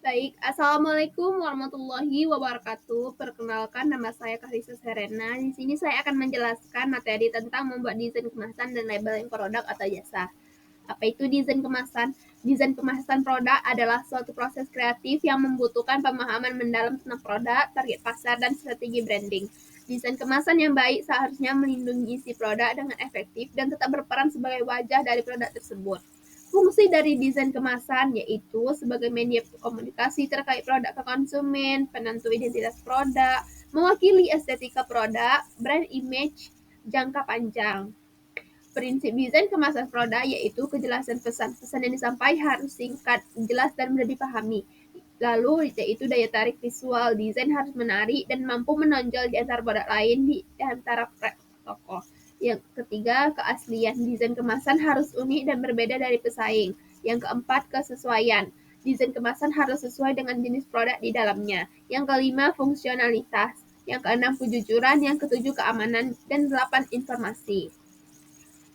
Baik, Assalamualaikum warahmatullahi wabarakatuh. Perkenalkan, nama saya Karisa Serena. Di sini saya akan menjelaskan materi tentang membuat desain kemasan dan labeling produk atau jasa. Apa itu desain kemasan? Desain kemasan produk adalah suatu proses kreatif yang membutuhkan pemahaman mendalam tentang produk, target pasar, dan strategi branding. Desain kemasan yang baik seharusnya melindungi isi produk dengan efektif dan tetap berperan sebagai wajah dari produk tersebut. Fungsi dari desain kemasan yaitu sebagai media komunikasi terkait produk ke konsumen, penentu identitas produk, mewakili estetika produk, brand image jangka panjang. Prinsip desain kemasan produk yaitu kejelasan pesan. Pesan yang disampaikan harus singkat, jelas, dan mudah dipahami. Lalu yaitu daya tarik visual. Desain harus menarik dan mampu menonjol di antara produk lain di antara toko. Yang ketiga, keaslian. Desain kemasan harus unik dan berbeda dari pesaing. Yang keempat, kesesuaian. Desain kemasan harus sesuai dengan jenis produk di dalamnya. Yang kelima, fungsionalitas. Yang keenam, kejujuran. Yang ketujuh, keamanan. Dan delapan, informasi.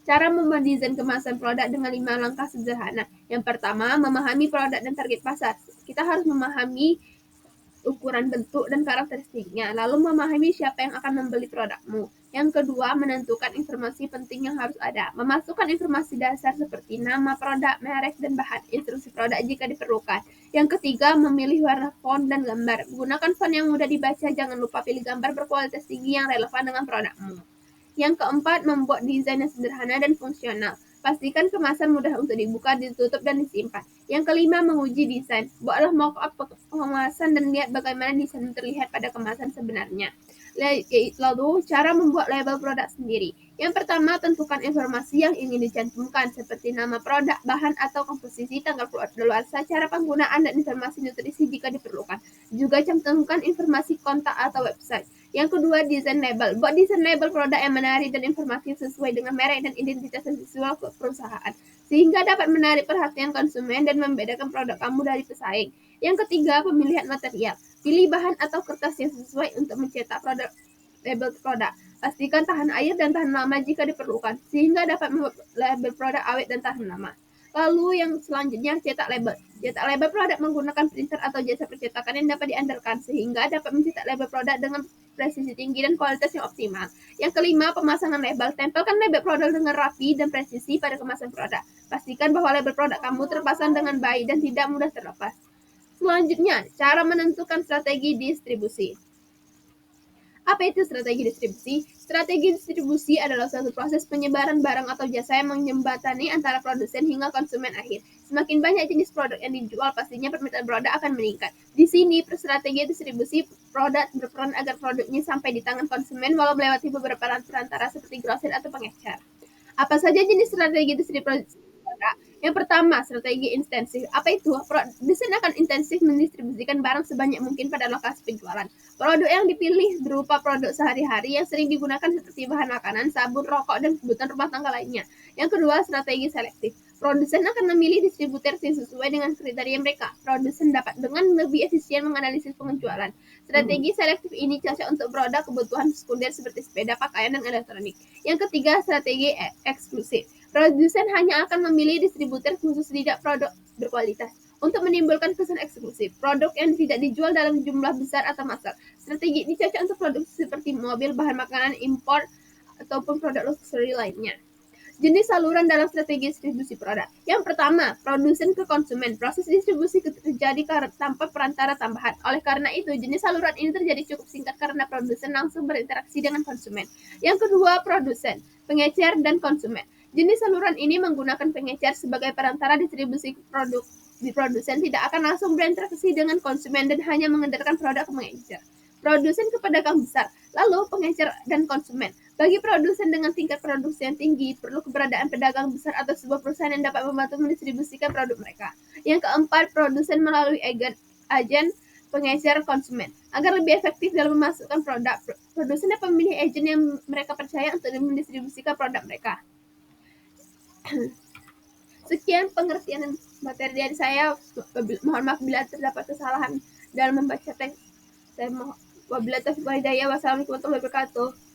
Cara mendesain kemasan produk dengan 5 langkah sederhana. Yang pertama, memahami produk dan target pasar. Kita harus memahami ukuran, bentuk, dan karakteristiknya, lalu memahami siapa yang akan membeli produkmu. Yang kedua, menentukan informasi penting yang harus ada. Memasukkan informasi dasar seperti nama produk, merek, dan bahan instruksi produk jika diperlukan. Yang ketiga, memilih warna font dan gambar. Gunakan font yang mudah dibaca, jangan lupa pilih gambar berkualitas tinggi yang relevan dengan produkmu. Yang keempat, membuat desain yang sederhana dan fungsional. Pastikan kemasan mudah untuk dibuka, ditutup, dan disimpan. Yang kelima, menguji desain. Buatlah mock-up kemasan dan lihat bagaimana desain terlihat pada kemasan sebenarnya. Lalu, cara membuat label produk sendiri. Yang pertama, tentukan informasi yang ingin dicantumkan, seperti nama produk, bahan atau komposisi, tanggal kedaluarsa, cara penggunaan, dan informasi nutrisi jika diperlukan. Juga cantumkan informasi kontak atau website. Yang kedua, desain label. Buat desain label produk yang menarik dan informatif sesuai dengan merek dan identitas visual perusahaan, sehingga dapat menarik perhatian konsumen dan membedakan produk kamu dari pesaing. Yang ketiga, pemilihan material. Pilih bahan atau kertas yang sesuai untuk mencetak label produk. Pastikan tahan air dan tahan lama jika diperlukan, sehingga dapat membuat label produk awet dan tahan lama. Lalu yang selanjutnya, cetak label. Cetak label produk menggunakan printer atau jasa percetakan yang dapat diandalkan, sehingga dapat mencetak label produk dengan presisi tinggi dan kualitas yang optimal. Yang kelima, pemasangan label. Tempelkan label produk dengan rapi dan presisi pada kemasan produk. Pastikan bahwa label produk kamu terpasang dengan baik dan tidak mudah terlepas. Selanjutnya, cara menentukan strategi distribusi. Apa itu strategi distribusi? Strategi distribusi adalah suatu proses penyebaran barang atau jasa yang menjembatani antara produsen hingga konsumen akhir. Semakin banyak jenis produk yang dijual, pastinya permintaan produk akan meningkat. Di sini, strategi distribusi produk berperan agar produknya sampai di tangan konsumen walau melewati beberapa perantara seperti grosir atau pengecer. Apa saja jenis strategi distribusi produk? Yang pertama, strategi intensif. Apa itu? Produsen akan intensif mendistribusikan barang sebanyak mungkin pada lokasi penjualan. Produk yang dipilih berupa produk sehari-hari yang sering digunakan seperti bahan makanan, sabun, rokok, dan kebutuhan rumah tangga lainnya. Yang kedua, strategi selektif. Produsen akan memilih distributor yang sesuai dengan kriteria mereka. Produsen dapat dengan lebih efisien menganalisis penjualan. Strategi selektif ini cocok untuk produk kebutuhan sekunder seperti sepeda, pakaian, dan elektronik. Yang ketiga, strategi eksklusif. Produsen hanya akan memilih distributor khusus tidak produk berkualitas untuk menimbulkan kesan eksklusif. Produk yang tidak dijual dalam jumlah besar atau massal. Strategi ini cocok untuk produk seperti mobil, bahan makanan impor, ataupun produk luxury lainnya. Jenis saluran dalam strategi distribusi produk. Yang pertama, produsen ke konsumen. Proses distribusi terjadi tanpa perantara tambahan. Oleh karena itu, jenis saluran ini terjadi cukup singkat karena produsen langsung berinteraksi dengan konsumen. Yang kedua, produsen, pengecer, dan konsumen. Jenis saluran ini menggunakan pengecer sebagai perantara distribusi produk. Di produsen tidak akan langsung berinteraksi dengan konsumen dan hanya mengedarkan produk ke pengecer. Produsen ke pedagang besar, lalu pengecer dan konsumen. Bagi produsen dengan tingkat produksi yang tinggi, perlu keberadaan pedagang besar atau sebuah perusahaan yang dapat membantu mendistribusikan produk mereka. Yang keempat, produsen melalui agen pengecer konsumen. Agar lebih efektif dalam memasukkan produk, produsen dapat memilih agen yang mereka percaya untuk mendistribusikan produk mereka. Sekian pengertian materi dari saya. Mohon maaf bila terdapat kesalahan dalam membaca teks. Saya mohon wabillahi taufiq wal hidayah. Wassalamualaikum warahmatullahi wabarakatuh.